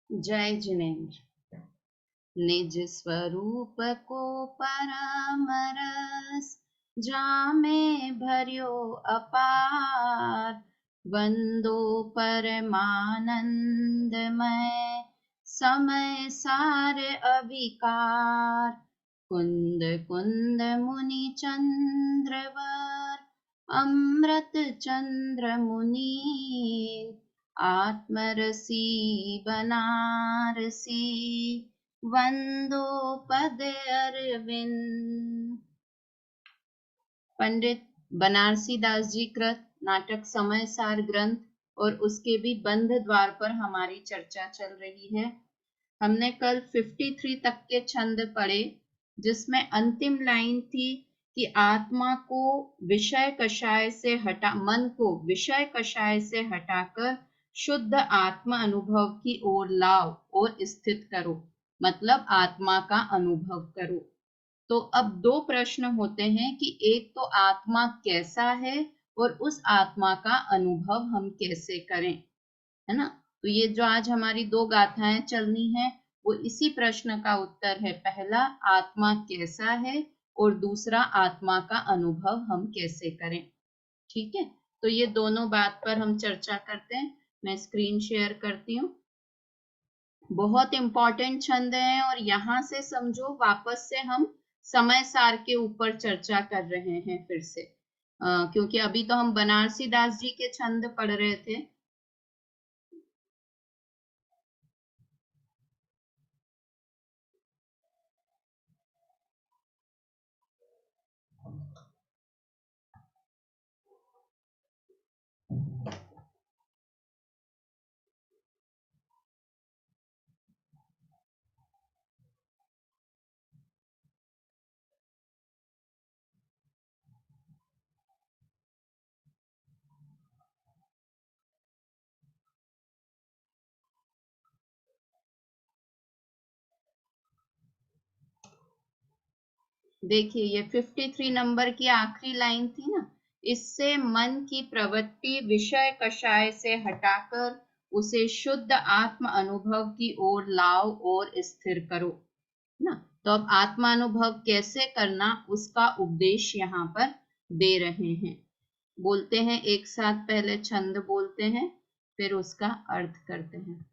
जय जिनेन्द्र। निज स्वरूप को परामरस जामे भर्यो अपार, वंदो परमानंदमय समय सार अविकार। कुंद कुंद मुनि चंद्रवर अमृत चंद्र मुनि, आत्मरसी बनारसी वंदो पद अरविंद। पंडित बनारसी दास जी कृत नाटक समय सार ग्रंथ और उसके भी बंध द्वार पर हमारी चर्चा चल रही है। हमने कल 53 तक के छंद पढ़े, जिसमें अंतिम लाइन थी कि आत्मा को विषय कषाय से हटा, मन को विषय कषाय से हटाकर शुद्ध आत्मा अनुभव की ओर लाओ और स्थित करो, मतलब आत्मा का अनुभव करो। तो अब दो प्रश्न होते हैं कि एक तो आत्मा कैसा है और उस आत्मा का अनुभव हम कैसे करें, है ना। तो ये जो आज हमारी दो गाथाएं चलनी है वो इसी प्रश्न का उत्तर है। पहला, आत्मा कैसा है, और दूसरा, आत्मा का अनुभव हम कैसे करें। ठीक है, तो ये दोनों बात पर हम चर्चा करते हैं। मैं स्क्रीन शेयर करती हूँ। बहुत इंपॉर्टेंट छंद है और यहाँ से समझो वापस से हम समय सार के ऊपर चर्चा कर रहे हैं फिर से, क्योंकि अभी तो हम बनारसी दास जी के छंद पढ़ रहे थे। देखिए, ये 53 नंबर की आखिरी लाइन थी ना, इससे मन की प्रवृत्ति विषय कषाय से हटाकर उसे शुद्ध आत्म अनुभव की ओर लाओ और स्थिर करो ना। तो अब आत्मा अनुभव कैसे करना, उसका उपदेश यहाँ पर दे रहे हैं। बोलते हैं एक साथ, पहले छंद बोलते हैं फिर उसका अर्थ करते हैं।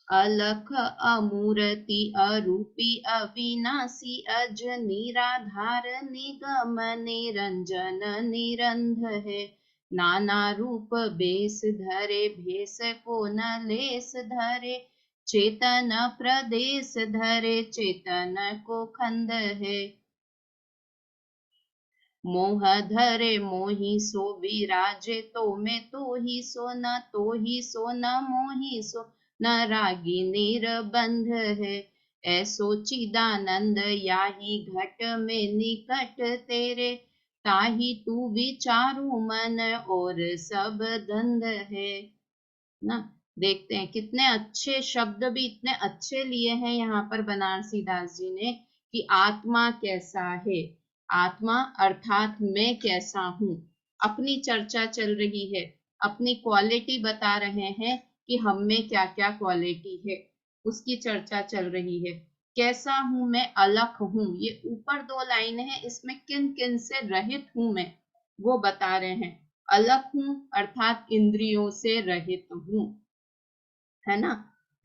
अलख अमूर्ति अरूपी अविनाशी अज निराधार निगम निरंजन निरंध है। नाना रूप बेस धरे भेष को न लेस धरे, चेतन प्रदेश धरे चेतन को खंड है। मोह धरे मोही सो विराजे, तो में तो ही सो न, तो ही सो न मोही सो न रागी निर्बंध है। ऐसो चिदानंद याही घट में निकट तेरे, ताही तू विचारू मन और सब धंध है ना। देखते हैं कितने अच्छे शब्द भी इतने अच्छे लिए हैं यहाँ पर बनारसी दास जी ने, कि आत्मा कैसा है, आत्मा अर्थात मैं कैसा हूँ। अपनी चर्चा चल रही है, अपनी क्वालिटी बता रहे हैं कि हम में क्या क्या क्वालिटी है, उसकी चर्चा चल रही है। कैसा हूं मैं, अलख हूं, ये ऊपर दो लाइन है, इसमें किन किन से रहित हूं मैं, वो बता रहे हैं। अलख हूं अर्थात इंद्रियों से रहित हूं, है ना।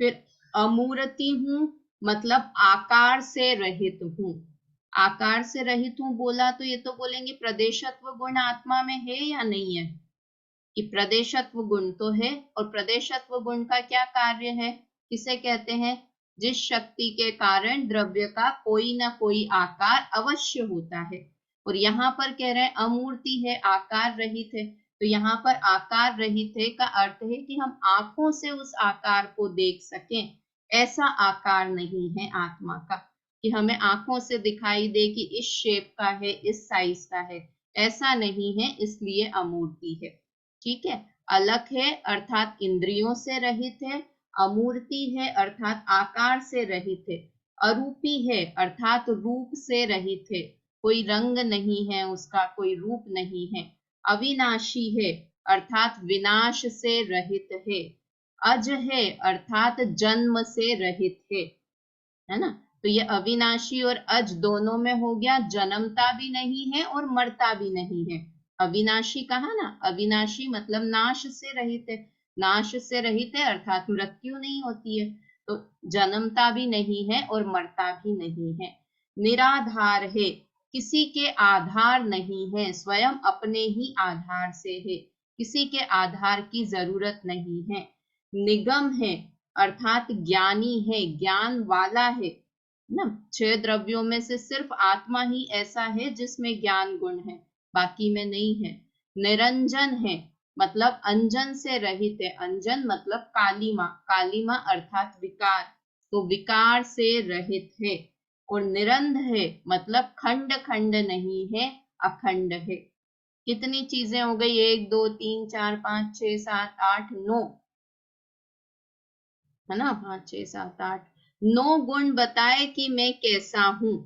फिर अमूर्ति हूं, मतलब आकार से रहित हूं। आकार से रहित हूं बोला तो ये तो बोलेंगे प्रदेशत्व गुण आत्मा में है या नहीं है, कि प्रदेशत्व गुण तो है। और प्रदेशत्व गुण का क्या कार्य है, किसे कहते हैं, जिस शक्ति के कारण द्रव्य का कोई ना कोई आकार अवश्य होता है। और यहाँ पर कह रहे हैं अमूर्ति है, आकार रहित है। तो यहाँ पर आकार रहित है का अर्थ है कि हम आंखों से उस आकार को देख सकें, ऐसा आकार नहीं है आत्मा का, कि हमें आंखों से दिखाई दे कि इस शेप का है, इस साइज का है, ऐसा नहीं है, इसलिए अमूर्ति है। ठीक है, अलख है अर्थात इंद्रियों से रहित है, अमूर्ति है अर्थात आकार से रहित है, अरूपी है अर्थात रूप से रहित है, कोई रंग नहीं है उसका, कोई रूप नहीं है, अविनाशी है अर्थात विनाश से रहित है। अज है अर्थात जन्म से रहित है ना। तो ये अविनाशी और अज दोनों में हो गया, जन्मता भी नहीं है और मरता भी नहीं है। अविनाशी कहा ना, अविनाशी मतलब नाश से रहित है, नाश से रहित है अर्थात मृत्यु नहीं होती है, तो जन्मता भी नहीं है और मरता भी नहीं है। निराधार है, किसी के आधार नहीं है, स्वयं अपने ही आधार से है, किसी के आधार की जरूरत नहीं है। निगम है अर्थात ज्ञानी है, ज्ञान वाला है ना। 6 द्रव्यों में से सिर्फ आत्मा ही ऐसा है जिसमें ज्ञान गुण है, बाकी में नहीं है। निरंजन है मतलब अंजन से रहित है, अंजन मतलब कालिमा, कालिमा अर्थात विकार, तो विकार से रहित है। और निरंध है मतलब खंड खंड नहीं है, अखंड है। कितनी चीजें हो गई, 1 2 3 4 5 6 7 8 9 है ना, 5 6 7 8 9 गुण बताए कि मैं कैसा हूं,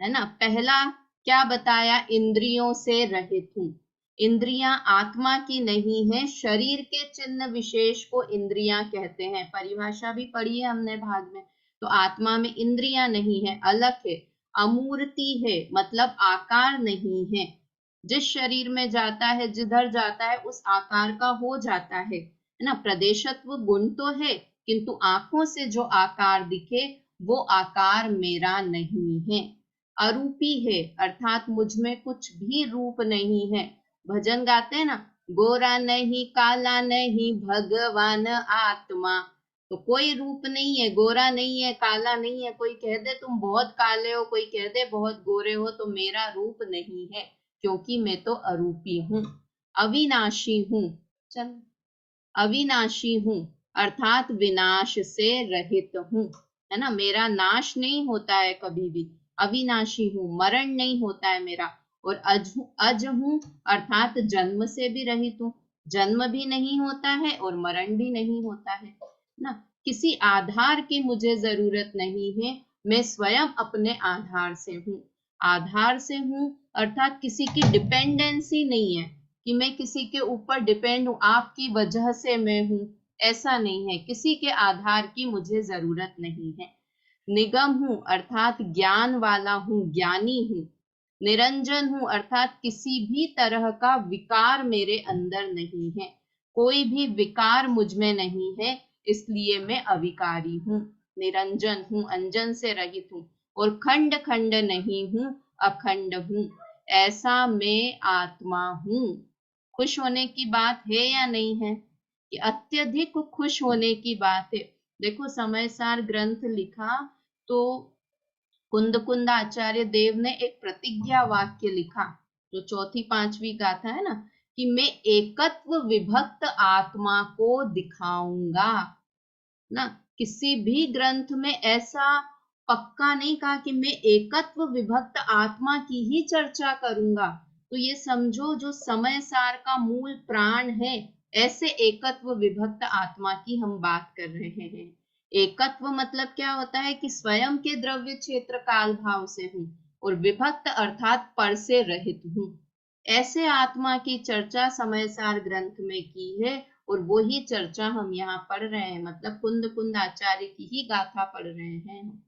है ना। पहला क्या बताया, इंद्रियों से रहित हूं। इंद्रियां आत्मा की नहीं है, शरीर के चिन्ह विशेष को इंद्रियां कहते हैं, परिभाषा भी पढ़ी है हमने भाग में। तो आत्मा में इंद्रियां नहीं है, अलग है। अमूर्ति है मतलब आकार नहीं है, जिस शरीर में जाता है जिधर जाता है उस आकार का हो जाता है ना। प्रदेशत्व गुण तो है, किंतु आंखों से जो आकार दिखे वो आकार मेरा नहीं है। अरूपी है अर्थात मुझ में कुछ भी रूप नहीं है। भजन गाते हैं ना, गोरा नहीं काला नहीं भगवान आत्मा, तो कोई रूप नहीं है, गोरा नहीं है काला नहीं है। कोई कह दे तुम बहुत काले हो, कोई कह दे बहुत गोरे हो, तो मेरा रूप नहीं है, क्योंकि मैं तो अरूपी हूं। अविनाशी हूं, चल अविनाशी हूं अर्थात विनाश से रहित हूं, है ना। मेरा नाश नहीं होता है कभी भी, अविनाशी हूं, मरण नहीं होता है मेरा। और अज हूं अर्थात जन्म से भी रहित हूं, जन्म भी नहीं होता है और मरण भी नहीं होता है ना। किसी आधार की मुझे जरूरत नहीं है, मैं स्वयं अपने आधार से हूं। आधार से हूं अर्थात किसी की डिपेंडेंसी नहीं है कि मैं किसी के ऊपर डिपेंड हूं, आपकी वजह से मैं हूं, ऐसा नहीं है। किसी के आधार की मुझे जरूरत नहीं है। निगम हूं अर्थात ज्ञान वाला हूं, ज्ञानी हूं। निरंजन हूं अर्थात किसी भी तरह का विकार मेरे अंदर नहीं है, कोई भी विकार मुझ में नहीं है, इसलिए मैं अविकारी हूं। निरंजन हूं, अंजन से रहित हूं। और खंड खंड नहीं हूं, अखंड हूं, ऐसा मैं आत्मा हूं। खुश होने की बात है या नहीं है, कि अत्यधिक खुश होने की बात है। देखो समय सार ग्रंथ लिखा तो कुंद आचार्य देव ने एक प्रतिज्ञा वाक्य लिखा, जो चौथी पांचवी गाथा है ना, कि मैं एकत्व विभक्त आत्मा को दिखाऊंगा ना। किसी भी ग्रंथ में ऐसा पक्का नहीं कहा कि मैं एकत्व विभक्त आत्मा की ही चर्चा करूंगा। तो ये समझो जो समय सार का मूल प्राण है, ऐसे एकत्व विभक्त आत्मा की हम बात कर रहे हैं। एकत्व मतलब क्या होता है कि स्वयं के द्रव्य क्षेत्र काल भाव से हूं, और विभक्त अर्थात पर से रहित हूं। ऐसे आत्मा की चर्चा समय सार ग्रंथ में की है, और वो ही चर्चा हम यहाँ पढ़ रहे हैं, मतलब कुंद आचार्य की ही गाथा पढ़ रहे हैं,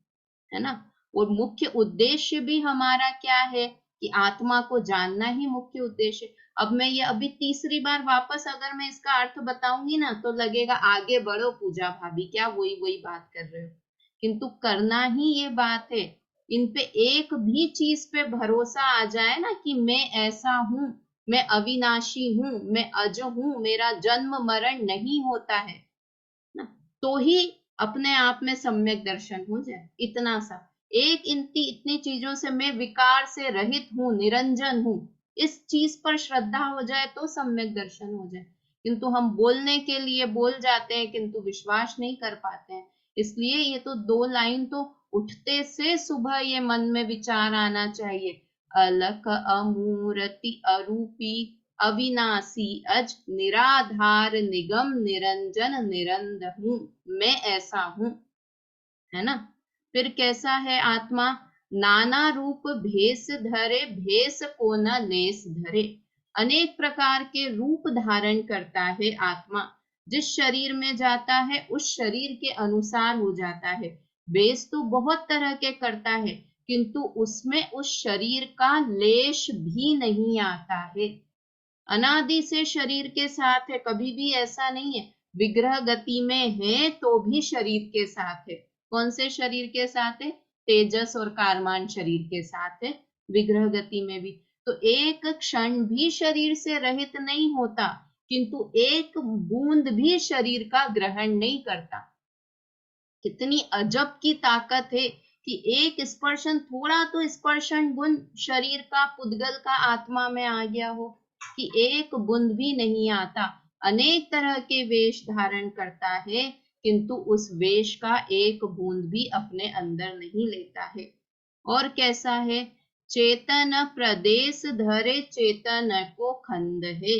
है ना। और मुख्य उद्देश्य भी हमारा क्या है, कि आत्मा को जानना ही मुख्य उद्देश्य। अब मैं ये अभी तीसरी बार वापस अगर मैं इसका अर्थ बताऊंगी ना, तो लगेगा आगे बढ़ो पूजा भाभी, क्या वही वही बात कर रहे हो, किंतु करना ही ये बात है। इन पे एक भी चीज पे भरोसा आ जाए ना, कि मैं ऐसा हूं, मैं अविनाशी हूं, मैं अज हूं, मेरा जन्म मरण नहीं होता है ना, तो ही अपने आप में सम्यक दर्शन हो जाए। इतना सा एक इतनी चीजों से, मैं विकार से रहित हूं, निरंजन हूं, इस चीज पर श्रद्धा हो जाए तो सम्यक दर्शन हो जाए। किंतु हम बोलने के लिए बोल जाते हैं, किंतु विश्वास नहीं कर पाते हैं। इसलिए ये तो 2 लाइन तो उठते से सुबह ये मन में विचार आना चाहिए। अलख अमूर्ति अरूपी अविनाशी अज निराधार निगम निरंजन निरंद हूं, मैं ऐसा हूं, है ना। फिर कैसा है आत्मा, नाना रूप भेष धरे भेष को न लेस धरे। अनेक प्रकार के रूप धारण करता है आत्मा। जिस शरीर में जाता है उस शरीर के अनुसार हो जाता है। वेश तो बहुत तरह के करता है, किंतु उसमें उस शरीर का लेश भी नहीं आता है। अनादि से शरीर के साथ है, कभी भी ऐसा नहीं है विग्रह गति में है तो भी शरीर के साथ है। कौन से शरीर के साथ है? तेजस और कारमान शरीर के साथ है विग्रह गति में भी। तो एक क्षण भी शरीर से रहित नहीं होता, किंतु एक बूंद भी शरीर का ग्रहण नहीं करता। कितनी अजब की ताकत है कि एक स्पर्शन, थोड़ा तो स्पर्शन गुण शरीर का, पुद्गल का आत्मा में आ गया हो, कि एक बूंद भी नहीं आता। अनेक तरह के वेश धारण करता है, किंतु उस वेश का एक बूंद भी अपने अंदर नहीं लेता है। और कैसा है? चेतन प्रदेश धरे चेतन को खंड है।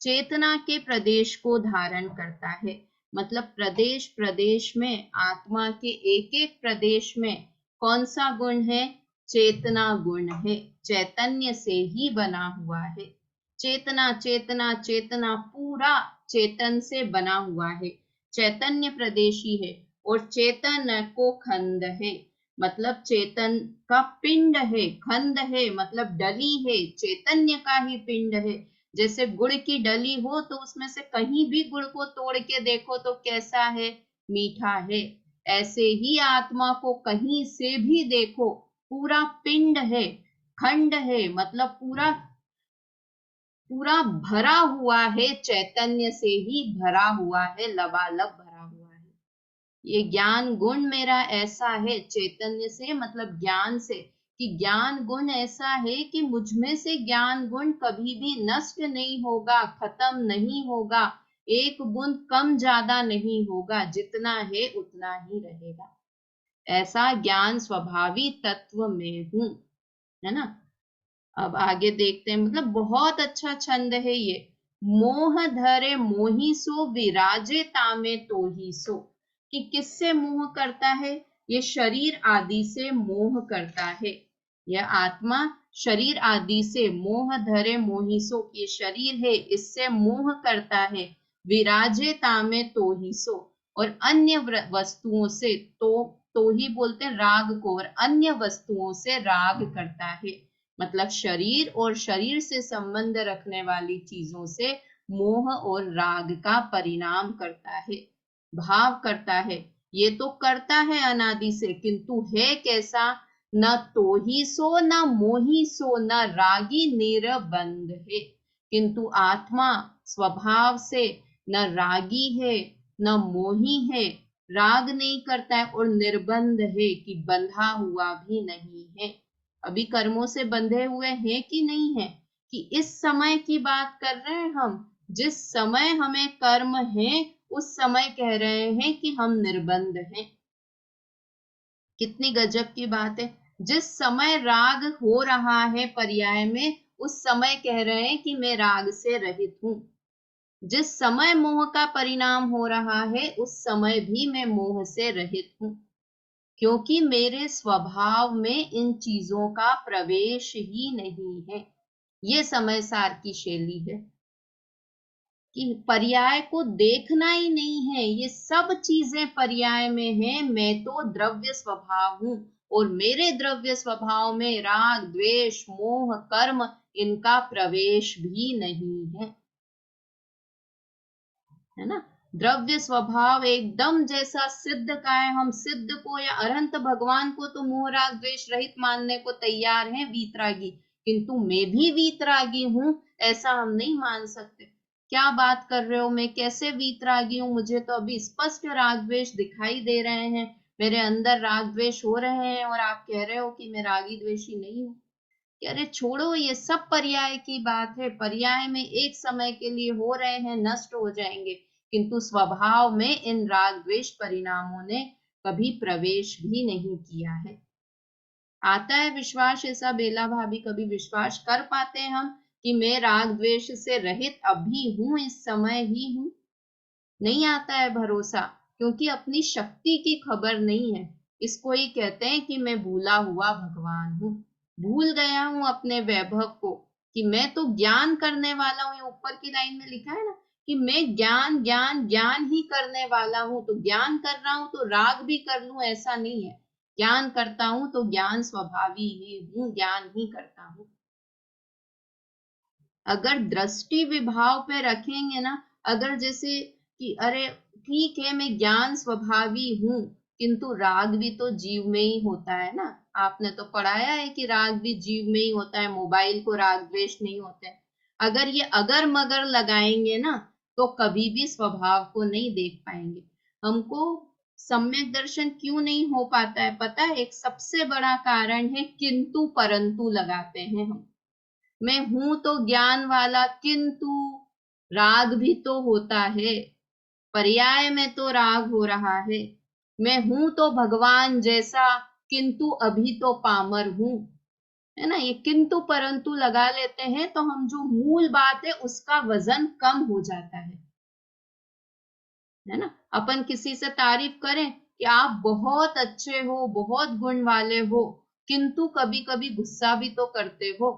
चेतना के प्रदेश को धारण करता है, मतलब प्रदेश प्रदेश में, आत्मा के एक एक प्रदेश में कौन सा गुण है? चेतना गुण है। चैतन्य से ही बना हुआ है। चेतना चेतना चेतना पूरा चेतन से बना हुआ है, चैतन्य प्रदेशी है। और चेतन को खंड है, मतलब चेतन का पिंड है। खंड है मतलब डली है, चैतन्य का ही पिंड है। जैसे गुड़ की डली हो तो उसमें से कहीं भी गुड़ को तोड़ के देखो तो कैसा है? मीठा है। ऐसे ही आत्मा को कहीं से भी देखो, पूरा पिंड है, खंड है, मतलब पूरा पूरा भरा हुआ है, चैतन्य से ही भरा हुआ है, लबालब भरा हुआ है। ये ज्ञान गुण मेरा ऐसा है, चैतन्य से मतलब ज्ञान से, कि ज्ञान गुण ऐसा है कि मुझमें से ज्ञान गुण कभी भी नष्ट नहीं होगा, खत्म नहीं होगा, एक बूंद कम ज्यादा नहीं होगा, जितना है उतना ही रहेगा। ऐसा ज्ञान स्वभावी तत्व में हूं, है ना। अब आगे देखते हैं, मतलब बहुत अच्छा छंद है ये। मोह धरे मोही सो विराजे तामे तो ही सो, कि किससे मोह करता है? ये शरीर आदि से मोह करता है। यह आत्मा शरीर आदि से, मोह धरे मोही सो, ये शरीर है इससे मोह करता है। विराजे तामे तो ही सो, और अन्य वस्तुओं से, तो ही बोलते हैं राग को, और अन्य वस्तुओं से राग करता है। मतलब शरीर और शरीर से संबंध रखने वाली चीजों से मोह और राग का परिणाम करता है, भाव करता है। ये तो करता है अनादि से, किंतु है कैसा? न तो ही सो न मोही सो न रागी निरबंध है। किंतु आत्मा स्वभाव से न रागी है न मोही है, राग नहीं करता है, और निर्बंध है कि बंधा हुआ भी नहीं है। अभी कर्मों से बंधे हुए हैं कि नहीं है? कि इस समय की बात कर रहे हैं हम, जिस समय हमें कर्म है उस समय कह रहे हैं कि हम निर्बंध हैं। कितनी गजब की बात है। जिस समय राग हो रहा है पर्याय में, उस समय कह रहे हैं कि मैं राग से रहित हूं। जिस समय मोह का परिणाम हो रहा है उस समय भी मैं मोह से रहित हूं, क्योंकि मेरे स्वभाव में इन चीजों का प्रवेश ही नहीं है। ये समय सार की शैली है कि पर्याय को देखना ही नहीं है, ये सब चीजें पर्याय में है। मैं तो द्रव्य स्वभाव हूं, और मेरे द्रव्य स्वभाव में राग द्वेष मोह कर्म इनका प्रवेश भी नहीं है ना। द्रव्य स्वभाव एकदम जैसा सिद्ध का है, हम सिद्ध को या अरहंत भगवान को तो मोह राग द्वेष रहित मानने को तैयार हैं, वीतरागी, किंतु मैं भी वीतरागी हूं ऐसा हम नहीं मान सकते। क्या बात कर रहे हो, मैं कैसे वीतरागी हूँ? मुझे तो अभी स्पष्ट राग द्वेष दिखाई दे रहे हैं, मेरे अंदर राग द्वेष हो रहे हैं, और आप कह रहे हो कि मैं रागी द्वेषी नहीं हूँ। अरे छोड़ो, ये सब पर्याय की बात है। पर्याय में एक समय के लिए हो रहे हैं, नष्ट हो जाएंगे, किंतु स्वभाव में इन राग द्वेष परिणामों ने कभी प्रवेश भी नहीं किया है। आता है विश्वास ऐसा बेला भाभी, कभी विश्वास कर पाते हैं हम कि मैं राग द्वेष से रहित अभी हूं, इस समय ही हूं? नहीं आता है भरोसा, क्योंकि अपनी शक्ति की खबर नहीं है। इसको ही कहते हैं कि मैं भूला हुआ भगवान हूं, भूल गया हूं अपने वैभव को, कि मैं तो ज्ञान करने वाला हूं। ये ऊपर की लाइन में लिखा है ना कि मैं ज्ञान ज्ञान ज्ञान ही करने वाला हूं, तो ज्ञान कर रहा हूं तो राग भी कर लूं ऐसा नहीं है। ज्ञान करता हूं तो ज्ञान स्वभावी ही हूं, ज्ञान ही करता हूं। अगर दृष्टि विभाव पे रखेंगे ना, अगर जैसे कि अरे ठीक है मैं ज्ञान स्वभावी हूं, किंतु राग भी तो जीव में ही होता है ना। आपने तो पढ़ाया है कि राग भी जीव में ही होता है, मोबाइल को राग द्वेष नहीं होते। अगर ये अगर मगर लगाएंगे ना तो कभी भी स्वभाव को नहीं देख पाएंगे। हमको सम्यक दर्शन क्यों नहीं हो पाता है पता है? एक सबसे बड़ा कारण है किंतु परंतु लगाते हैं हम। मैं हूं तो ज्ञान वाला, किंतु राग भी तो होता है, पर्याय में तो राग हो रहा है। मैं हूं तो भगवान जैसा, किंतु अभी तो पामर हूं, है ना। ये किंतु परंतु लगा लेते हैं तो हम जो मूल बात है उसका वजन कम हो जाता है ना। अपन किसी से तारीफ करें कि आप बहुत अच्छे हो, बहुत गुण वाले हो, किंतु कभी कभी गुस्सा भी तो करते हो,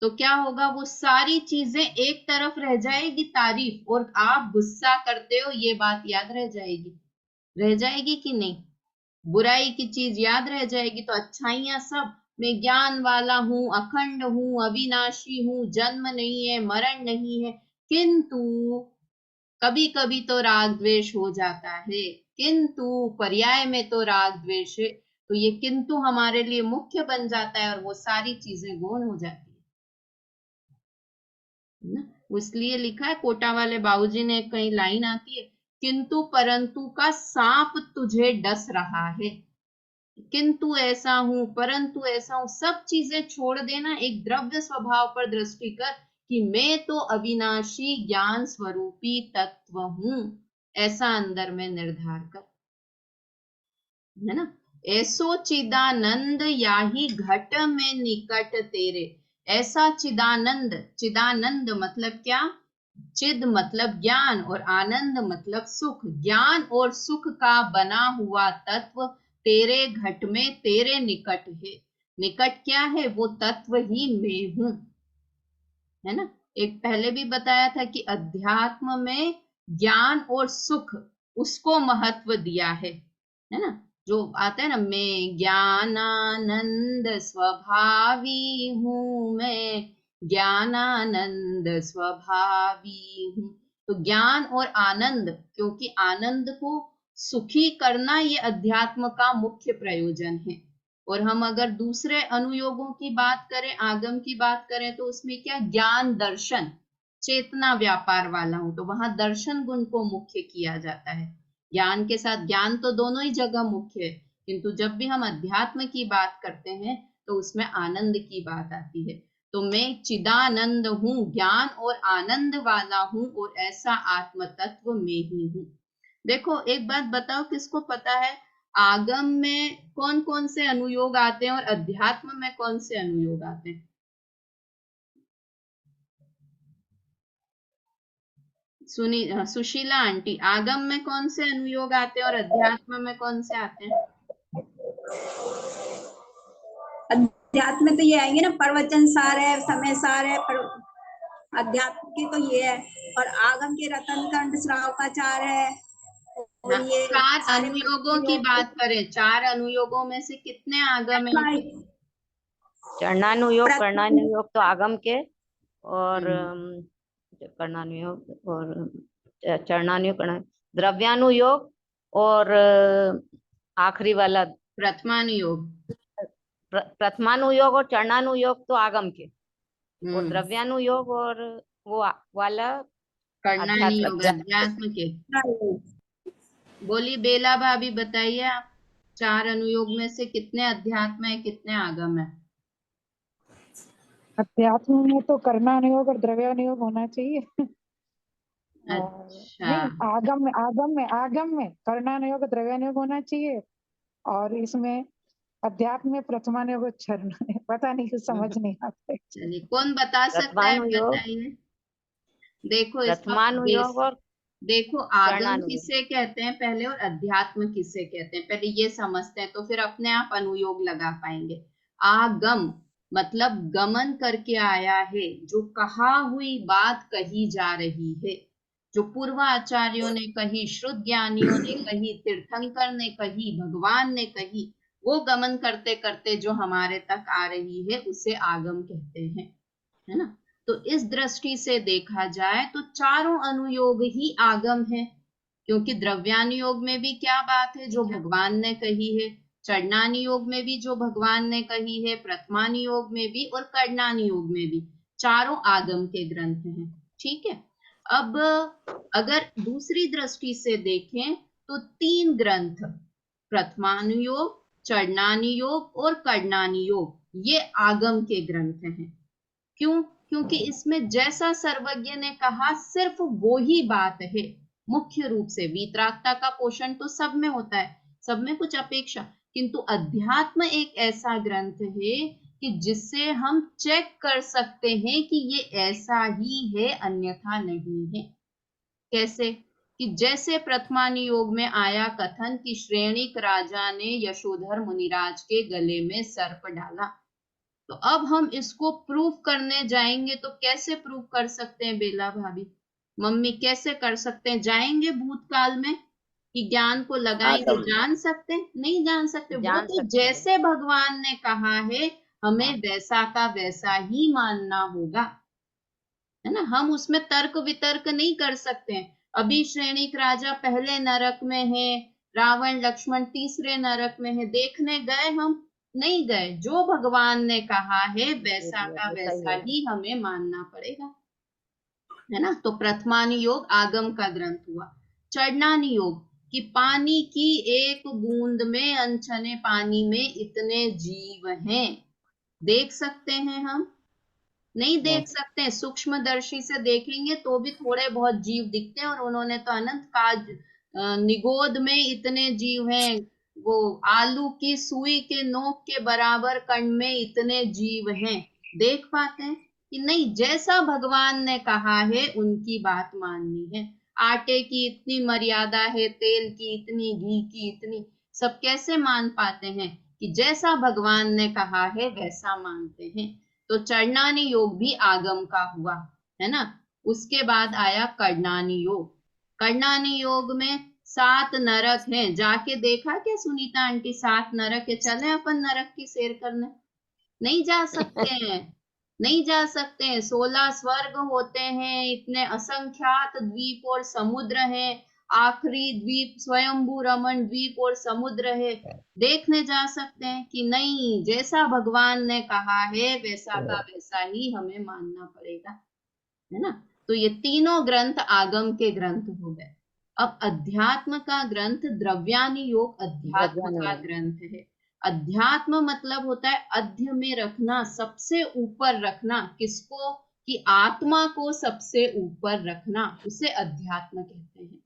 तो क्या होगा? वो सारी चीजें एक तरफ रह जाएगी तारीफ, और आप गुस्सा करते हो ये बात याद रह जाएगी। रह जाएगी कि नहीं? बुराई की चीज याद रह जाएगी, तो अच्छाइयां सब, मैं ज्ञान वाला हूं, अखंड हूं, अविनाशी हूं, जन्म नहीं है, मरण नहीं है, किंतु कभी कभी तो राग द्वेष हो जाता है, किंतु पर्याय में तो राग द्वेष है। तो ये किंतु हमारे लिए मुख्य बन जाता है और वो सारी चीजें गौण हो जाती है ना। इसलिए लिखा है, कोटा वाले बाबूजी ने कहीं लाइन आती है, किंतु परंतु का सांप तुझे डस रहा है। किंतु ऐसा हूं, परंतु ऐसा हूं, सब चीजें छोड़ देना, एक द्रव्य स्वभाव पर दृष्टि कर कि मैं तो अविनाशी ज्ञान स्वरूपी तत्व हूं, ऐसा अंदर में निर्धार कर, है ना। ऐसो चिदानंद याही घट में निकट तेरे। ऐसा चिदानंद, चिदानंद मतलब क्या? चिद मतलब ज्ञान और आनंद मतलब सुख, ज्ञान और सुख का बना हुआ तत्व तेरे घट में, तेरे निकट है। निकट क्या है? वो तत्व ही मैं हूं, है ना। एक पहले भी बताया था कि अध्यात्म में ज्ञान और सुख, उसको महत्व दिया है ना। जो आता है ना, मैं ज्ञानानंद स्वभावी हूं, मैं ज्ञानानंद स्वभावी हूं। तो ज्ञान और आनंद, क्योंकि आनंद को सुखी करना ये अध्यात्म का मुख्य प्रयोजन है। और हम अगर दूसरे अनुयोगों की बात करें, आगम की बात करें, तो उसमें क्या? ज्ञान दर्शन, चेतना व्यापार वाला हूं, तो वहां दर्शन गुण को मुख्य किया जाता है। ज्ञान के साथ ज्ञान तो दोनों ही जगह मुख्य है, किंतु जब भी हम अध्यात्म की बात करते हैं तो उसमें आनंद की बात आती है। तो मैं चिदानंद हूं, ज्ञान और आनंद वाला हूं, और ऐसा आत्म तत्व में ही हूं। देखो एक बात बताओ, किसको पता है आगम में कौन कौन से अनुयोग आते हैं और अध्यात्म में कौन से अनुयोग आते हैं? सुशीला आंटी, आगम में कौन से अनुयोग आते हैं और अध्यात्म में कौन से आते हैं? अध्यात्म में तो ये आएंगे ना, प्रवचन सार है, समय सार है, अध्यात्म की तो ये है, और आगम के रतन कंठ श्रावकाचार है। और ये चार सारे अनुयोगों की बात करें, चार अनुयोगों में से कितने आगम है? चरणानुयोग कर्णानुयोग तो आगम के, और कर्णानुयोग और चरणानुयोग द्रव्यानुयोग, और आखिरी वाला प्रथमानुयोग। प्रथमानुयोग और चरणानुयोग तो आगम के, और द्रव्यानुयोग और वो वाला कर्णानुयोग अध्यात्म के। बोली बेला भाभी, बताइए आप, चार अनुयोग में से कितने अध्यात्म है, कितने आगम है? अध्यात्म में तो कर्णानुयोग और द्रव्यानुयोग होना चाहिए। अच्छा, नहीं, आगम में कर्णानुयोग द्रव्यानुयोग होना चाहिए, और इसमें अध्यात्म में प्रथमानुयोग चरण, पता नहीं, कुछ समझ नहीं आता। चलिए कौन बता सकता है, बताइए। देखो इसका प्रथमानुयोग और देखो आगम किसे कहते हैं पहले, और अध्यात्म किसे कहते हैं पहले, ये समझते हैं तो फिर अपने आप अनुयोग लगा पाएंगे। आगम मतलब गमन करके आया है, जो कहा हुई बात कही जा रही है, जो पूर्वाचार्यों ने कही, श्रुत ज्ञानियों ने कही, तीर्थंकर ने कही, भगवान ने कही, वो गमन करते करते जो हमारे तक आ रही है उसे आगम कहते हैं, है ना। तो इस दृष्टि से देखा जाए तो चारों अनुयोग ही आगम है, क्योंकि द्रव्यानुयोग में भी क्या बात है, जो भगवान ने कही है, चरणानुयोग में भी जो भगवान ने कही है, प्रथमानुयोग में भी और कर्णानुयोग में भी, चारों आगम के ग्रंथ हैं। ठीक है। अब अगर दूसरी दृष्टि से देखें तो तीन ग्रंथ, प्रथमानुयोग, चरणानुयोग और कर्णानुयोग, ये आगम के ग्रंथ हैं। क्यों? क्योंकि इसमें जैसा सर्वज्ञ ने कहा सिर्फ वो ही बात है। मुख्य रूप से वीतरागता का पोषण तो सब में होता है, सब में कुछ अपेक्षा, किंतु अध्यात्म एक ऐसा ग्रंथ है कि जिससे हम चेक कर सकते हैं कि ये ऐसा ही है, अन्यथा नहीं है। कैसे? कि जैसे प्रथमानुयोग में आया कथन कि श्रेणिक राजा ने यशोधर मुनिराज के गले में सर्प डाला, तो अब हम इसको प्रूफ करने जाएंगे तो कैसे प्रूफ कर सकते हैं बेला भाभी, मम्मी कैसे कर सकते हैं? जाएंगे भूतकाल में कि ज्ञान को लगाएंगे, जान सकते? नहीं जान सकते। वो तो जैसे भगवान ने कहा है हमें वैसा का वैसा ही मानना होगा, है ना। हम उसमें तर्क वितर्क नहीं कर सकते हैं। अभी श्रेणिक राजा पहले नरक में है, रावण लक्ष्मण तीसरे नरक में है, देखने गए? हम नहीं गए। जो भगवान ने कहा है वैसा का वैसा ही हमें मानना पड़ेगा, है ना। तो प्रथमानुयोग आगम का ग्रंथ हुआ। चरणानुयोग कि पानी की एक बूंद में, अनछने पानी में इतने जीव हैं, देख सकते हैं हम? नहीं देख सकते। सूक्ष्मदर्शी से देखेंगे तो भी थोड़े बहुत जीव दिखते हैं, और उन्होंने तो अनंत काज निगोद में इतने जीव हैं, वो आलू की सुई के नोक के बराबर कण में इतने जीव हैं, देख पाते हैं कि नहीं? जैसा भगवान ने कहा है उनकी बात माननी है। आटे की इतनी मर्यादा है, तेल की इतनी, घी की इतनी, सब कैसे मान पाते हैं? कि जैसा भगवान ने कहा है वैसा मानते हैं। तो चरणानुयोग भी आगम का हुआ, है ना। उसके बाद आया कर्णानुयोग। कर्णानुयोग में 7 नरक हैं। जाके देखा क्या सुनीता आंटी? 7 नरक है, चले अपन नरक की सैर करने? नहीं जा सकते हैं, नहीं जा सकते हैं। 16 स्वर्ग होते हैं, इतने असंख्यात द्वीप और समुद्र हैं, आखिरी द्वीप स्वयंभू रमन द्वीप और समुद्र है। देखने जा सकते हैं कि नहीं? जैसा भगवान ने कहा है वैसा का वैसा ही हमें मानना पड़ेगा, है ना। तो ये तीनों ग्रंथ आगम के ग्रंथ हो गए। अब अध्यात्म का ग्रंथ द्रव्यानुयोग अध्यात्म का ग्रंथ है। अध्यात्म मतलब होता है अध्य में रखना, सबसे ऊपर रखना। किसको? कि आत्मा को सबसे ऊपर रखना, उसे अध्यात्म कहते हैं।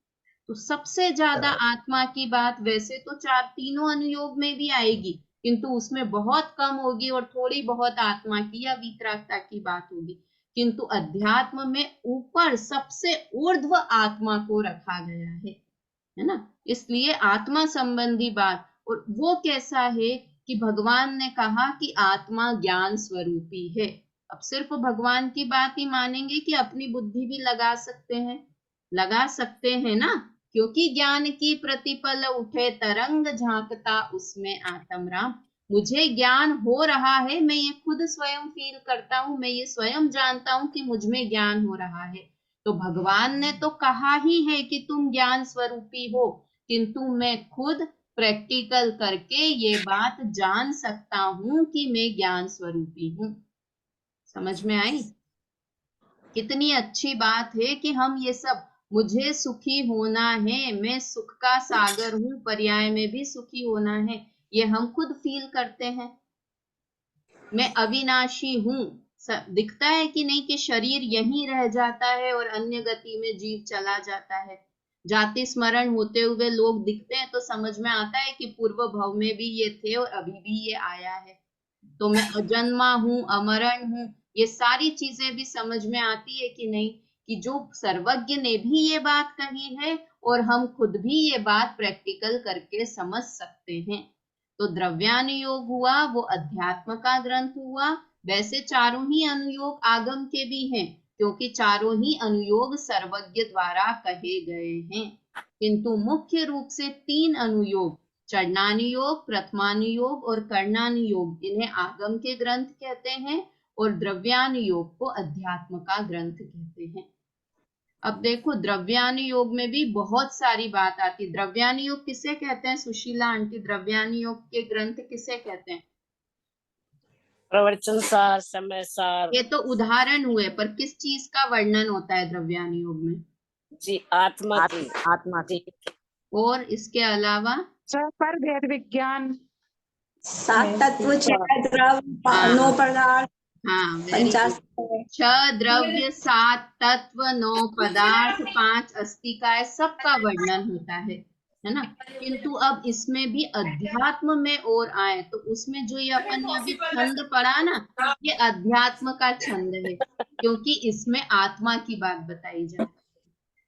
तो सबसे ज्यादा आत्मा की बात वैसे तो तीनों अनुयोग में भी आएगी, किंतु उसमें बहुत कम होगी, और थोड़ी बहुत आत्मा की या वीतरागता की बात होगी। किंतु अध्यात्म में ऊपर सबसे ऊर्ध्व आत्मा को रखा गया है ना। इसलिए आत्मा संबंधी बात, और वो कैसा है कि भगवान ने कहा कि आत्मा ज्ञान स्वरूपी है। अब सिर्फ भगवान की बात ही मानेंगे कि अपनी बुद्धि भी लगा सकते हैं? लगा सकते हैं ना, क्योंकि ज्ञान की प्रतिपल उठे तरंग, झांकता उसमें आत्म राम। मुझे ज्ञान हो रहा है, मैं ये खुद स्वयं फील करता हूँ, मैं ये स्वयं जानता हूँ कि मुझ में ज्ञान हो रहा है। तो भगवान ने तो कहा ही है कि तुम ज्ञान स्वरूपी हो, किंतु मैं खुद प्रैक्टिकल करके ये बात जान सकता हूँ कि मैं ज्ञान स्वरूपी हूँ। समझ में आई? कितनी अच्छी बात है कि हम ये सब, मुझे सुखी होना है, मैं सुख का सागर हूँ, पर्याय में भी सुखी होना है, ये हम खुद फील करते हैं। मैं अविनाशी हूँ, दिखता है कि नहीं कि शरीर यहीं रह जाता है और अन्य गति में जीव चला जाता है। जाति स्मरण होते हुए लोग दिखते हैं तो समझ में आता है कि पूर्व भव में भी ये थे और अभी भी ये आया है। तो मैं अजन्मा हूँ, अमरण हूँ, ये सारी चीजें भी समझ में आती है कि नहीं? कि जो सर्वज्ञ ने भी ये बात कही है और हम खुद भी ये बात प्रैक्टिकल करके समझ सकते हैं। तो द्रव्यानुयोग हुआ, वो अध्यात्म का ग्रंथ हुआ। वैसे चारों ही अनुयोग आगम के भी हैं, क्योंकि चारों ही अनुयोग सर्वज्ञ द्वारा कहे गए हैं, किंतु मुख्य रूप से 3 अनुयोग, चरणानुयोग, प्रथमानुयोग और कर्णानुयोग, इन्हें आगम के ग्रंथ कहते हैं और द्रव्यानुयोग को अध्यात्म का ग्रंथ कहते हैं। अब देखो द्रव्यानुयोग में भी बहुत सारी बात आती है। द्रव्यानुयोग किसे कहते हैं सुशीला आंटी? द्रव्यानुयोग के ग्रंथ किसे कहते हैं? प्रवचन सार, समय सार। ये तो उदाहरण हुए, पर किस चीज का वर्णन होता है द्रव्यानुयोग में? जी आत्मा की। आत्मा की। और इसके अलावा पर भेद विज्ञान, 7 तत्व, 6 द्रव, हाँ। 9 पदार्थ, हाँ, वेरी गुड। 6 द्रव्य, 7 तत्व, 9 पदार्थ, 5 अस्तिकाएं, सबका वर्णन होता है ना। किंतु अब इसमें भी अध्यात्म में और आए तो उसमें जो ये अपन ने अभी छंद पढ़ा ना, ये अध्यात्म का छंद है, क्योंकि इसमें आत्मा की बात बताई जाए।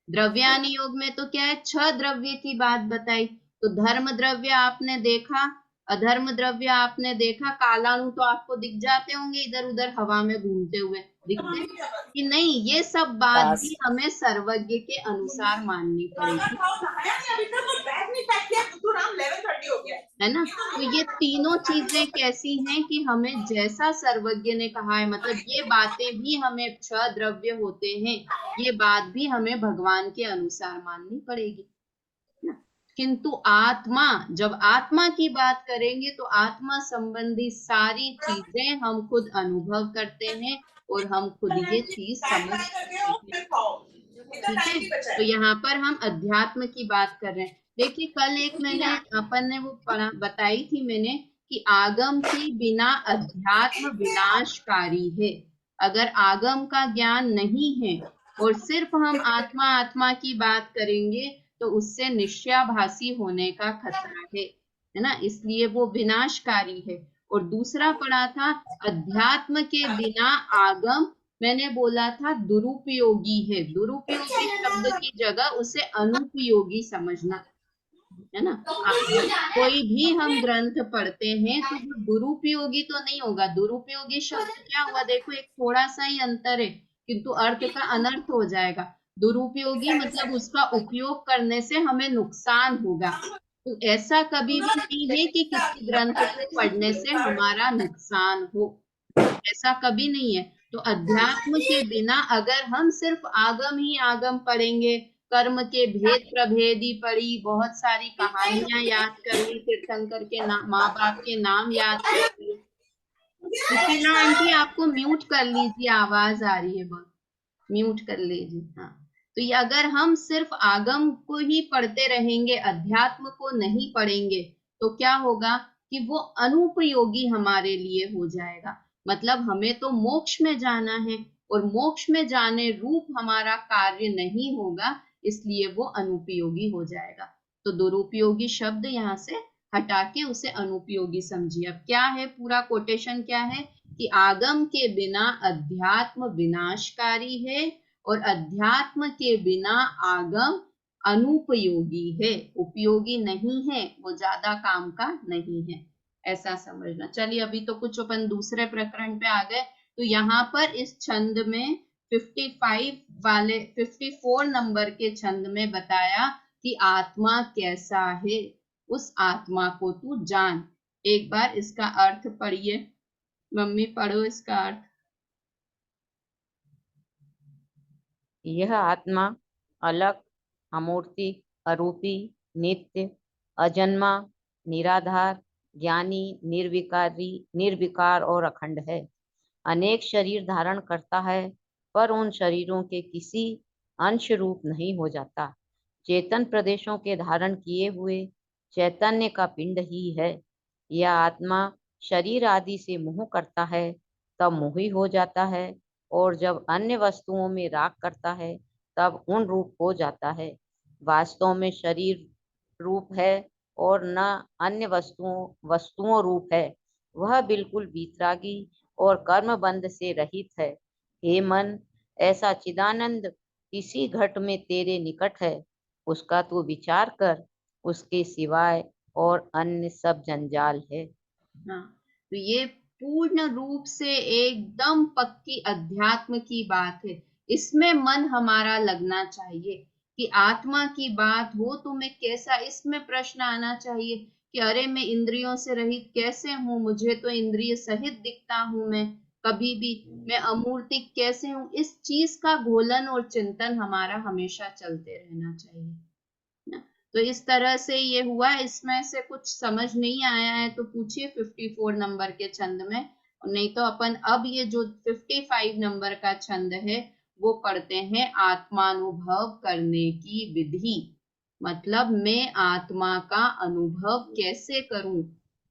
द्रव्यानुयोग में तो क्या है, 6 द्रव्य की बात बताई, तो धर्म द्रव्य आपने देखा, अधर्म द्रव्य आपने देखा, कालाणु तो आपको दिख जाते होंगे इधर उधर हवा में घूमते हुए, दिखते कि नहीं? ये सब बात भी हमें सर्वज्ञ के अनुसार माननी पड़ेगी, है ना। तो ये तीनों चीजें कैसी हैं कि हमें जैसा सर्वज्ञ ने कहा है, मतलब ये बातें भी हमें 6 द्रव्य होते हैं, ये बात भी हमें भगवान के अनुसार माननी पड़ेगी। किंतु आत्मा, जब आत्मा की बात करेंगे तो आत्मा संबंधी सारी चीजें हम खुद अनुभव करते हैं और हम खुद ये चीज समझते हैं, ठीक है। तो यहाँ पर हम अध्यात्म की बात कर रहे हैं। देखिए कल एक मैंने अपन ने वो पढ़ा, बताई थी मैंने कि आगम के बिना अध्यात्म विनाशकारी है। अगर आगम का ज्ञान नहीं है और सिर्फ हम आत्मा आत्मा की बात करेंगे तो उससे निश्चयाभासी होने का खतरा है ना, इसलिए वो विनाशकारी है। और दूसरा पढ़ा था अध्यात्म के बिना आगम, मैंने बोला था दुरुपयोगी है, दुरुपयोगी शब्द की जगह उसे अनुपयोगी समझना, है ना। कोई भी हम ग्रंथ पढ़ते हैं तो वो दुरुपयोगी तो नहीं होगा। दुरुपयोगी शब्द क्या हुआ, देखो एक थोड़ा सा ही अंतर है, किंतु अर्थ का अनर्थ हो जाएगा। दुरुपयोगी मतलब उसका उपयोग करने से हमें नुकसान होगा, तो ऐसा कभी भी नहीं है कि किसी ग्रंथ को पढ़ने से हमारा नुकसान हो, ऐसा कभी नहीं है। तो अध्यात्म के बिना अगर हम सिर्फ आगम ही आगम पढ़ेंगे, कर्म के भेद प्रभेदी पढ़ी, बहुत सारी कहानियां याद कर ली, तीर्थंकर के माँ बाप के नाम याद कर लिए। सुशीला आंटी आपको म्यूट कर लीजिए, आवाज आ रही है बहुत, म्यूट कर लीजिए। हाँ, तो ये अगर हम सिर्फ आगम को ही पढ़ते रहेंगे, अध्यात्म को नहीं पढ़ेंगे, तो क्या होगा कि वो अनुपयोगी हमारे लिए हो जाएगा। मतलब हमें तो मोक्ष में जाना है और मोक्ष में जाने रूप हमारा कार्य नहीं होगा, इसलिए वो अनुपयोगी हो जाएगा। तो दुरुपयोगी शब्द यहाँ से हटा के उसे अनुपयोगी समझिए। अब क्या है, पूरा कोटेशन क्या है कि आगम के बिना अध्यात्म विनाशकारी है और अध्यात्म के बिना आगम अनुपयोगी है, उपयोगी नहीं है, वो ज्यादा काम का नहीं है, ऐसा समझना। चलिए अभी तो कुछ अपन दूसरे प्रकरण पे आ गए। तो यहाँ पर इस छंद में 54 नंबर के छंद में बताया कि आत्मा कैसा है, उस आत्मा को तू जान। एक बार इसका अर्थ पढ़िए, मम्मी पढ़ो इसका अर्थ। यह आत्मा अलग, अमूर्ति, अरूपी, नित्य, अजन्मा, निराधार, ज्ञानी, निर्विकारी, निर्विकार और अखंड है। अनेक शरीर धारण करता है पर उन शरीरों के किसी अंश रूप नहीं हो जाता। चेतन प्रदेशों के धारण किए हुए चैतन्य का पिंड ही है। यह आत्मा शरीर आदि से मोह करता है तब मोही हो जाता है, और जब अन्य वस्तुओं में राग करता है तब उन रूप हो जाता है। वास्तव में शरीर रूप है और न अन्य वस्तुओं रूप है। वह बिल्कुल वीतरागी और कर्म बंध से रहित है। हे मन, ऐसा चिदानंद किसी घट में तेरे निकट है, उसका तू विचार कर, उसके सिवाय और अन्य सब जंजाल है। हाँ, तो ये पूर्ण रूप से एकदम पक्की अध्यात्म की बात है। इसमें मन हमारा लगना चाहिए कि आत्मा की बात हो तो मैं कैसा, इसमें प्रश्न आना चाहिए कि अरे मैं इंद्रियों से रहित कैसे हूँ, मुझे तो इंद्रिय सहित दिखता हूँ मैं कभी भी, मैं अमूर्तिक कैसे हूँ। इस चीज का घोलन और चिंतन हमारा हमेशा चलते रहना चाहिए ना। तो इस तरह से ये हुआ। इसमें से कुछ समझ नहीं आया है तो पूछिए 54 नंबर के छंद में, नहीं तो अपन अब ये जो 55 नंबर का छंद है वो पढ़ते हैं। आत्मानुभव करने की विधि, मतलब मैं आत्मा का अनुभव कैसे करूं।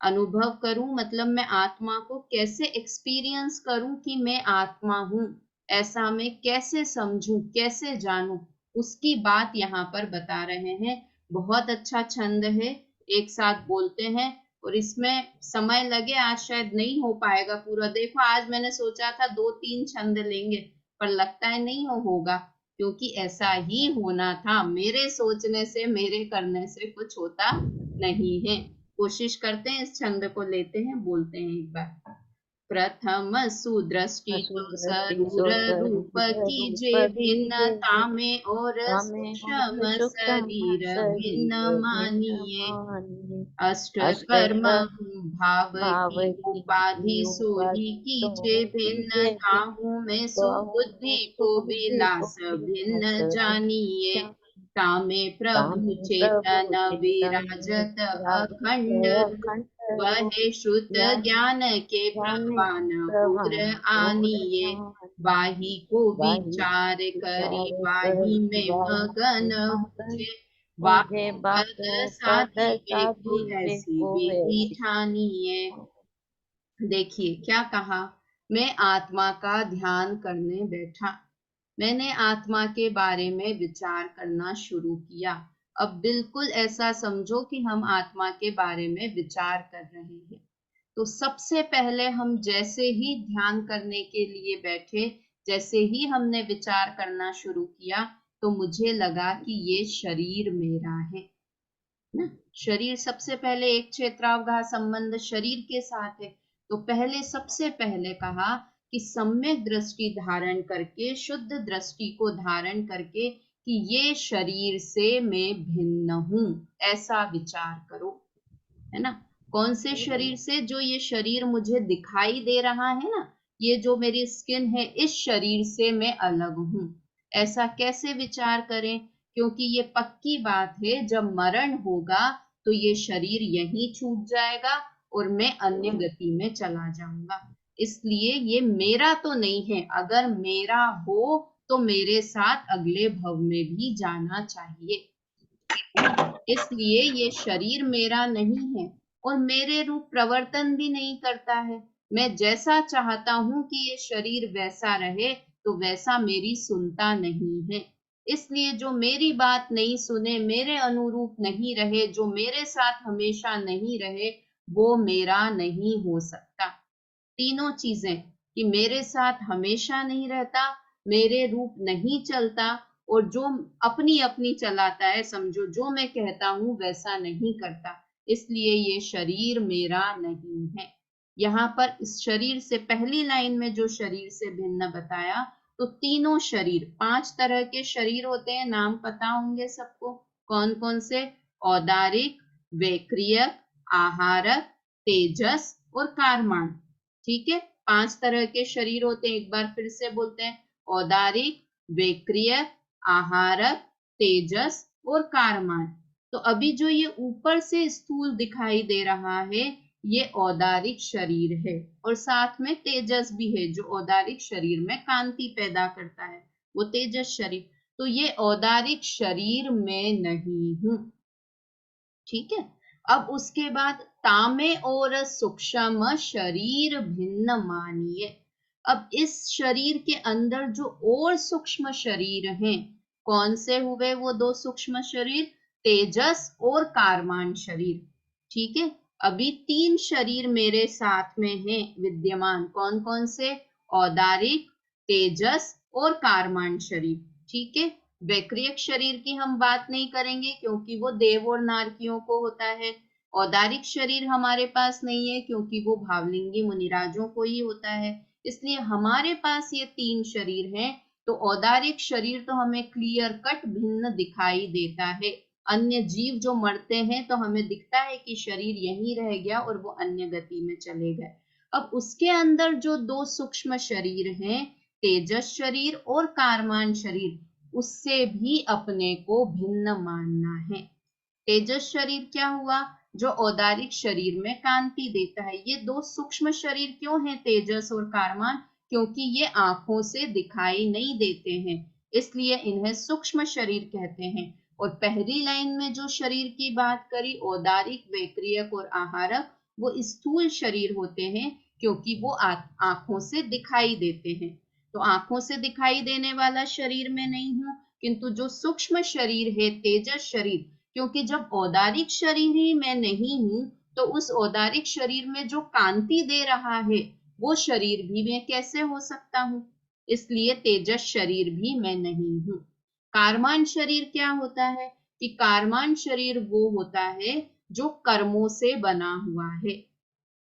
अनुभव करूं मतलब मैं आत्मा को कैसे एक्सपीरियंस करूं कि मैं आत्मा हूं, ऐसा मैं कैसे समझूं, कैसे जानूं, उसकी बात यहाँ पर बता रहे हैं। बहुत अच्छा छंद है, एक साथ बोलते हैं और इसमें समय लगे, आज शायद नहीं हो पाएगा पूरा। देखो आज मैंने सोचा था 2-3 छंद लेंगे पर लगता है नहीं होगा, क्योंकि ऐसा ही होना था। मेरे सोचने से, मेरे करने से कुछ होता नहीं है। कोशिश करते हैं, इस छंद को लेते हैं, बोलते हैं एक बार। प्रथम सुदृष्टि तो सरूर रूप कीजे भिन्नता में और सूक्ष्म शरीर भिन्न मानिए। अष्ट कर्म भाव की उपाधि सोही कीजे भिन्न ताहू में सुबुद्धि को विलास भिन्न जानिए। तामे प्रभु चेतन विराजत अखंड रूप, वह शुद्ध ज्ञान के प्रवान पुर आनिए। वाही को विचार करी वाही में मगन हुए, पद साधिके को ऐसी विधि ठानिए। देखिए क्या कहा, मैं आत्मा का ध्यान करने बैठा, मैंने आत्मा के बारे में विचार करना शुरू किया। अब बिल्कुल ऐसा समझो कि हम आत्मा के बारे में विचार कर रहे हैं। तो सबसे पहले हम जैसे ही ध्यान करने के लिए बैठे, जैसे ही हमने विचार करना शुरू किया तो मुझे लगा कि ये शरीर मेरा है ना। शरीर सबसे पहले, एक क्षेत्रावगाह संबंध शरीर के साथ है। तो पहले सबसे पहले कहा कि सम्यक दृष्टि धारण करके, शुद्ध दृष्टि को धारण करके कि ये शरीर से मैं भिन्न हूं, ऐसा विचार करो, है ना। कौन से शरीर से? जो ये शरीर मुझे दिखाई दे रहा है ना, ये जो मेरी स्किन है, इस शरीर से मैं अलग हूं। ऐसा कैसे विचार करें? क्योंकि ये पक्की बात है, जब मरण होगा तो ये शरीर यहीं छूट जाएगा और मैं अन्य गति में चला जाऊंगा। इसलिए ये मेरा तो नहीं है। अगर मेरा हो तो मेरे साथ अगले भव में भी जाना चाहिए। इसलिए ये शरीर मेरा नहीं है और मेरे रूप प्रवर्तन भी नहीं करता है। मैं जैसा चाहता हूं कि ये शरीर वैसा रहे तो वैसा मेरी सुनता नहीं है। इसलिए जो मेरी बात नहीं सुने, मेरे अनुरूप नहीं रहे, जो मेरे साथ हमेशा नहीं रहे, वो मेरा नहीं हो सकता। तीनों चीजें, कि मेरे साथ हमेशा नहीं रहता, मेरे रूप नहीं चलता और जो अपनी अपनी चलाता है, समझो जो मैं कहता हूं वैसा नहीं करता, इसलिए ये शरीर मेरा नहीं है। यहाँ पर इस शरीर से पहली लाइन में जो शरीर से भिन्न बताया, तो तीनों शरीर, 5 तरह के शरीर होते हैं, नाम पता होंगे सबको। कौन कौन से? औदारिक, वैक्रियक, आहारक, तेजस और कारमान। ठीक है, 5 तरह के शरीर होते हैं। एक बार फिर से बोलते हैं, औदारिक, वैक्रियक, आहारक, तेजस और कारमान। तो अभी जो ये ऊपर से स्थूल दिखाई दे रहा है, ये औदारिक शरीर है और साथ में तेजस भी है, जो औदारिक शरीर में कांति पैदा करता है, वो तेजस शरीर। तो ये औदारिक शरीर में नहीं हूं। ठीक है, अब उसके बाद तामे और सूक्ष्म शरीर भिन्न मानिए। अब इस शरीर के अंदर जो और सूक्ष्म शरीर हैं, कौन से हुए वो 2 सूक्ष्म शरीर? तेजस और कारमान शरीर। ठीक है, अभी 3 शरीर मेरे साथ में हैं विद्यमान। कौन कौन से? औदारिक, तेजस और कारमान शरीर। ठीक है, वैक्रियक शरीर की हम बात नहीं करेंगे क्योंकि वो देव और नारकियों को होता है। औदारिक शरीर हमारे पास नहीं है क्योंकि वो भावलिंगी मुनिराजों को ही होता है, इसलिए हमारे पास ये 3 शरीर हैं। तो औदारिक शरीर तो हमें क्लियर कट भिन्न दिखाई देता है। अन्य जीव जो मरते हैं तो हमें दिखता है कि शरीर यहीं रह गया और वो अन्य गति में चले गए। अब उसके अंदर जो 2 सूक्ष्म शरीर हैं, तेजस शरीर और कारमान शरीर, उससे भी अपने को भिन्न मानना है। तेजस शरीर क्या हुआ? जो औदारिक शरीर में कांति देता है। ये 2 सूक्ष्म शरीर क्यों हैं, तेजस और कारमान? क्योंकि ये आंखों से दिखाई नहीं देते हैं, इसलिए इन्हें सूक्ष्म शरीर कहते हैं। और पहली लाइन में जो शरीर की बात करी, औदारिक, वैक्रियक और आहारक, वो स्थूल शरीर होते हैं क्योंकि वो आंखों से दिखाई देते हैं। तो आंखों से दिखाई देने वाला शरीर में नहीं हूं, किंतु जो सूक्ष्म शरीर है तेजस शरीर, क्योंकि जब औदारिक शरीर ही मैं नहीं हूं तो उस औदारिक शरीर में जो कांति दे रहा है वो शरीर भी मैं कैसे हो सकता हूं, इसलिए तेजस शरीर भी मैं नहीं हूं। कारमान शरीर क्या होता है कि कारमान शरीर वो होता है जो कर्मों से बना हुआ है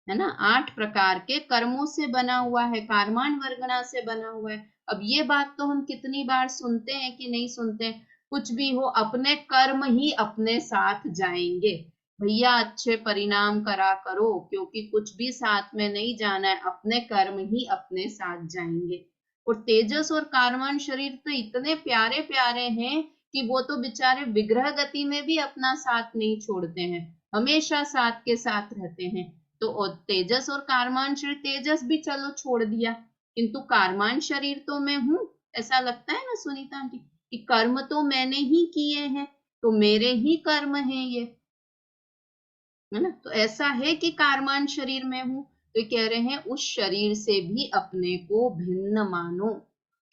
ना, 8 प्रकार के कर्मों से बना हुआ है, कारमान वर्गना से बना हुआ है। अब ये बात तो हम कितनी बार सुनते हैं कि नहीं सुनते? कुछ भी हो, अपने कर्म ही अपने साथ जाएंगे। भैया अच्छे परिणाम करा करो, क्योंकि कुछ भी साथ में नहीं जाना है, अपने कर्म ही अपने साथ जाएंगे। और तेजस और कारमान शरीर तो इतने प्यारे प्यारे हैं कि वो तो बेचारे विग्रह गति में भी अपना साथ नहीं छोड़ते हैं, हमेशा साथ के साथ रहते हैं। तो तेजस और कारमान शरीर, तेजस भी चलो छोड़ दिया, किंतु कारमान शरीर तो मैं हूं, ऐसा लगता है ना सुनीता आंटी कि कर्म तो मैंने ही किए हैं, तो मेरे ही कर्म हैं ये, है ना। तो ऐसा है कि कारमान शरीर में हूं, तो कह रहे हैं उस शरीर से भी अपने को भिन्न मानो।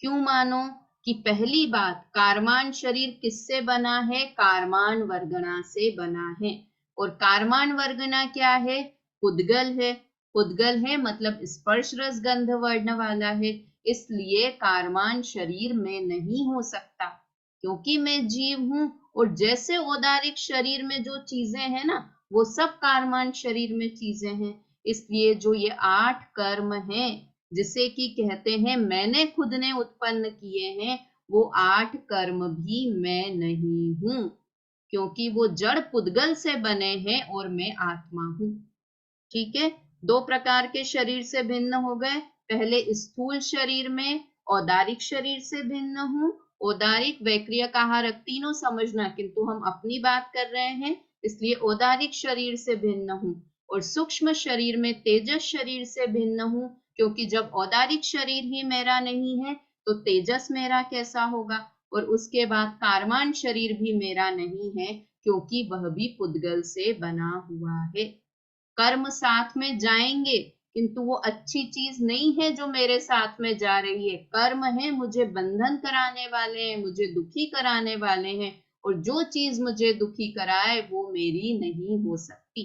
क्यों मानो? कि पहली बात, कारमान शरीर किससे बना है? कारमान वर्गना से बना है। और कारमान वर्गना क्या है? पुद्गल है। पुद्गल है मतलब स्पर्श रस गंध वर्ण वाला है, इसलिए कारमान शरीर में नहीं हो सकता, क्योंकि मैं जीव हूं। और जैसे औदारिक शरीर में जो चीजें हैं ना, वो सब कारमान शरीर में चीजें हैं। इसलिए जो ये 8 कर्म हैं, जिसे कि कहते हैं मैंने खुद ने उत्पन्न किए हैं, वो 8 कर्म भी मैं नहीं हूं, क्योंकि वो जड़ पुद्गल से बने हैं और मैं आत्मा हूं। ठीक है, 2 प्रकार के शरीर से भिन्न हो गए। पहले स्थूल शरीर में औदारिक शरीर से भिन्न हूं, औदारिक, वैक्रियक, आहारक तीनों समझना, किंतु हम अपनी बात कर रहे हैं, इसलिए औदारिक शरीर से भिन्न हूं। और सूक्ष्म शरीर में तेजस शरीर से भिन्न हूं, क्योंकि जब औदारिक शरीर ही मेरा नहीं है तो तेजस मेरा कैसा होगा। और उसके बाद कारमान शरीर भी मेरा नहीं है, क्योंकि वह भी पुद्गल से बना हुआ है। कर्म साथ में जाएंगे, किंतु वो अच्छी चीज नहीं है जो मेरे साथ में जा रही है। कर्म है, मुझे बंधन कराने वाले हैं, मुझे दुखी कराने वाले हैं, और जो चीज मुझे दुखी कराए वो मेरी नहीं हो सकती,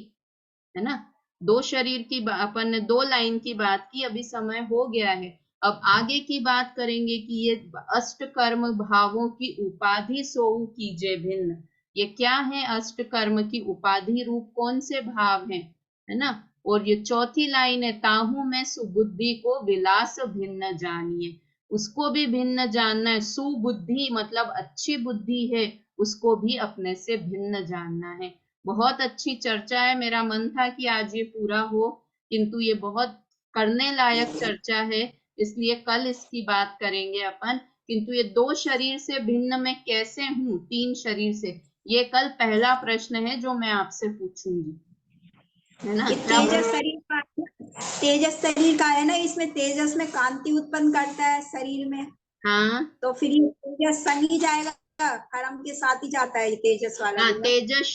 है ना। 2 शरीर की अपन ने 2 लाइन की बात की, अभी समय हो गया है। अब आगे की बात करेंगे कि ये अष्ट कर्म भावों की उपाधि सोऊ कीजे भिन्न। ये क्या है? अष्ट कर्म की उपाधि रूप कौन से भाव हैं, है ना। और ये चौथी लाइन है, ताहू में सुबुद्धि को विलास भिन्न जानिए। उसको भी भिन्न जानना है। सुबुद्धि मतलब अच्छी बुद्धि है, उसको भी अपने से भिन्न जानना है। बहुत अच्छी चर्चा है, मेरा मन था कि आज ये पूरा हो, किंतु ये बहुत करने लायक चर्चा है, इसलिए कल इसकी बात करेंगे अपन। किंतु ये 2 शरीर से भिन्न मैं कैसे हूँ 3 शरीर से, ये कल पहला प्रश्न है जो मैं आपसे पूछूंगी, है ना। तेजस शरीर का है ना, इसमें तेजस में कांति उत्पन्न करता है शरीर में। हाँ, तो फिर ये तेजस संग ही जाएगा, कर्म के साथ ही जाता है तेजस वाला। हाँ, तेजस